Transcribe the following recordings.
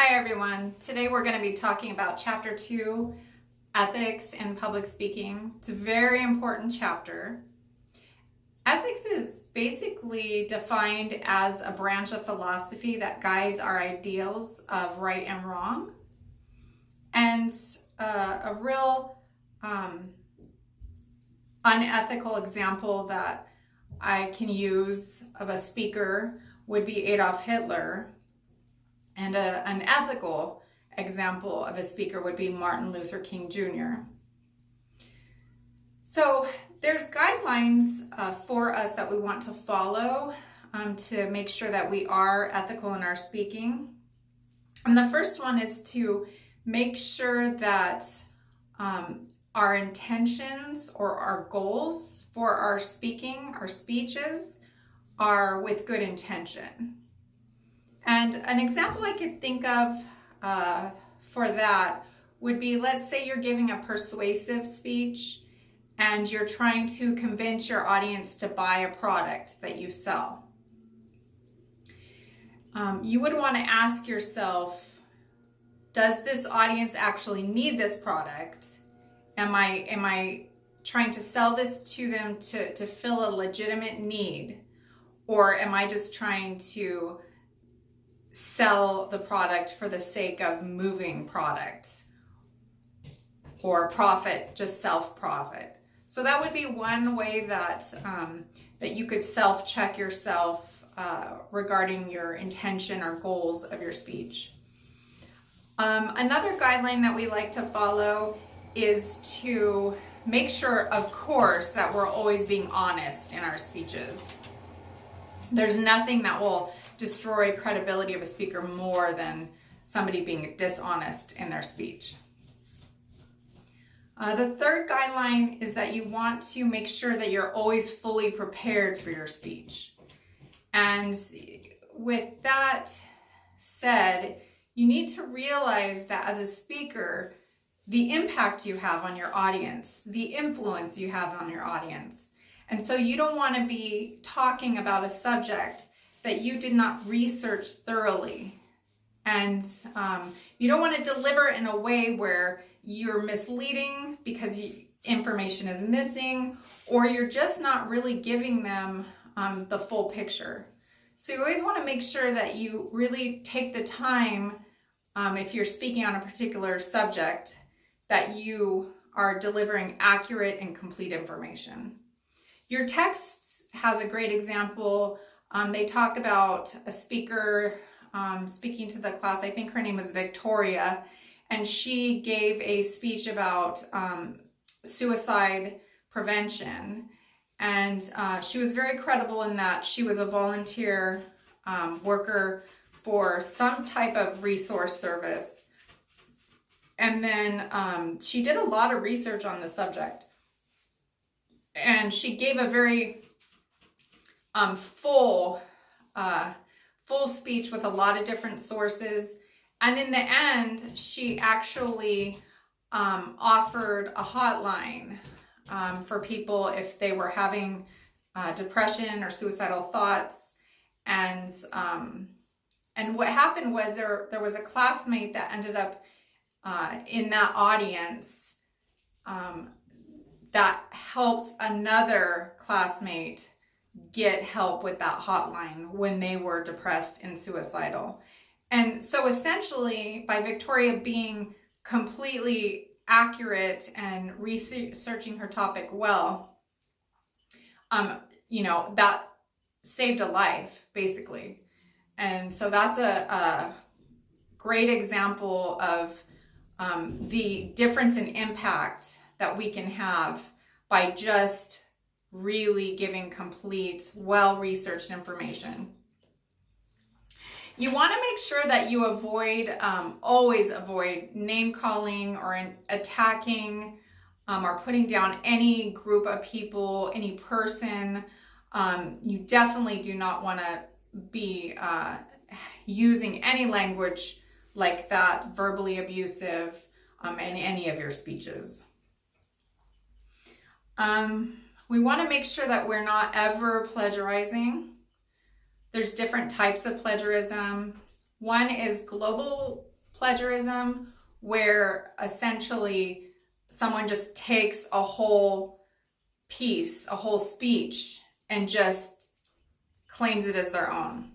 Hi everyone. Today we're going to be talking about Chapter 2, Ethics and Public Speaking. It's a very important chapter. Ethics is basically defined as a branch of philosophy that guides our ideals of right and wrong. And a real unethical example that I can use of a speaker would be Adolf Hitler. And an ethical example of a speaker would be Martin Luther King Jr. So there's guidelines for us that we want to follow to make sure that we are ethical in our speaking. And the first one is to make sure that our intentions or our goals for our speaking, our speeches, are with good intention. And an example I could think of for that would be, let's say you're giving a persuasive speech and you're trying to convince your audience to buy a product that you sell. You would want to ask yourself, does this audience actually need this product? Am I trying to sell this to them to fill a legitimate need? Or am I just trying to sell the product for the sake of moving product or profit, just self-profit? So that would be one way that that you could self-check yourself regarding your intention or goals of your speech. Another guideline that we like to follow is to make sure, of course, that we're always being honest in our speeches. There's nothing that will destroy credibility of a speaker more than somebody being dishonest in their speech. The third guideline is that you want to make sure that you're always fully prepared for your speech. And with that said, you need to realize that as a speaker, the impact you have on your audience, the influence you have on your audience. And so you don't want to be talking about a subject that you did not research thoroughly. And you don't want to deliver in a way where you're misleading because information is missing, or you're just not really giving them the full picture. So you always want to make sure that you really take the time, if you're speaking on a particular subject, that you are delivering accurate and complete information. Your text has a great example. They talk about a speaker speaking to the class. I think her name was Victoria, and she gave a speech about suicide prevention. And she was very credible in that she was a volunteer worker for some type of resource service. And then she did a lot of research on the subject. And she gave a very full speech with a lot of different sources. And in the end, she actually offered a hotline for people if they were having depression or suicidal thoughts. And what happened was there was a classmate that ended up in that audience that helped another classmate get help with that hotline when they were depressed and suicidal. And so essentially, by Victoria being completely accurate and researching her topic well, that saved a life, basically. And so that's a great example of the difference in impact that we can have by just really giving complete, well-researched information. You want to make sure that you always avoid name-calling or attacking or putting down any group of people, any person. You definitely do not want to be using any language like that, verbally abusive, in any of your speeches. We want to make sure that we're not ever plagiarizing. There's different types of plagiarism. One is global plagiarism, where essentially someone just takes a whole piece, a whole speech, and just claims it as their own.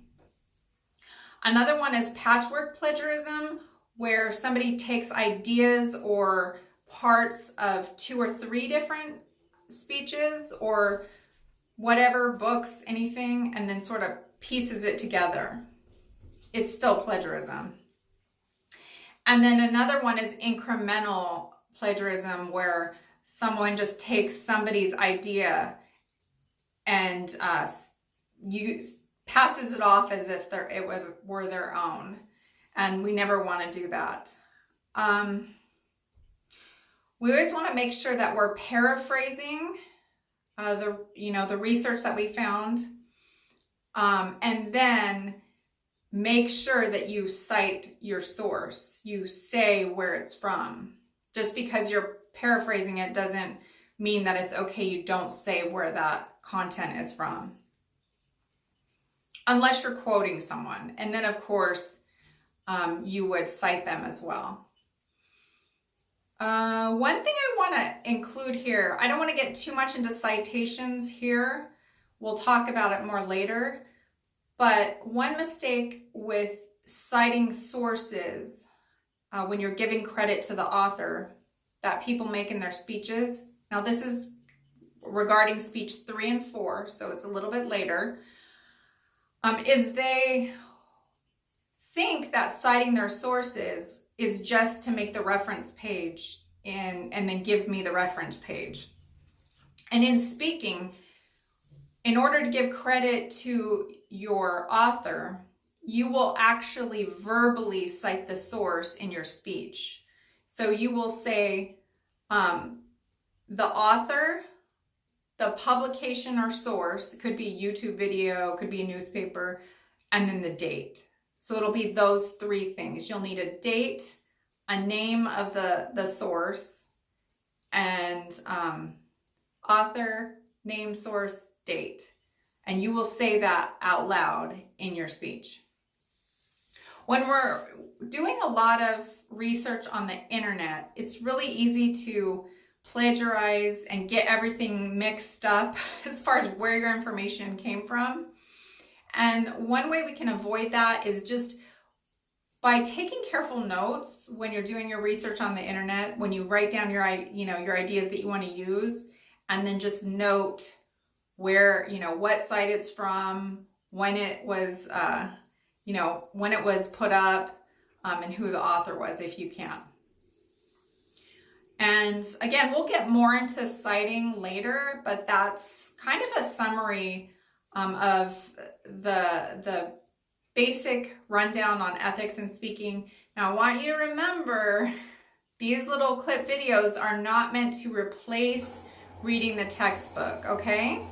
Another one is patchwork plagiarism, where somebody takes ideas or parts of 2 or 3 different speeches or whatever, books, anything, and then sort of pieces it together. It's still plagiarism. And then another one is incremental plagiarism, where someone just takes somebody's idea and passes it off as if it were their own. And we never want to do that. We always want to make sure that we're paraphrasing the research that we found, and then make sure that you cite your source. You say where it's from. Just because you're paraphrasing it doesn't mean that it's okay you don't say where that content is from, unless you're quoting someone. And then, of course, you would cite them as well. One thing I want to include here, I don't want to get too much into citations here. We'll talk about it more later. But one mistake with citing sources when you're giving credit to the author that people make in their speeches, now this is regarding speech 3 and 4, so it's a little bit later, is they think that citing their sources is just to make the reference page and then give me the reference page. And in speaking, in order to give credit to your author, you will actually verbally cite the source in your speech. So you will say the author, the publication or source, it could be YouTube video, could be a newspaper, and then the date. So it'll be those 3 things. You'll need a date, a name of the source, and author, name, source, date. And you will say that out loud in your speech. When we're doing a lot of research on the internet, it's really easy to plagiarize and get everything mixed up as far as where your information came from. And one way we can avoid that is just by taking careful notes when you're doing your research on the internet, when you write down your ideas that you want to use, and then just note where, what site it's from, when it was, when it was put up, and who the author was, if you can. And again, we'll get more into citing later, but that's kind of a summary of the basic rundown on ethics and speaking. Now, I want you to remember, these little clip videos are not meant to replace reading the textbook, okay?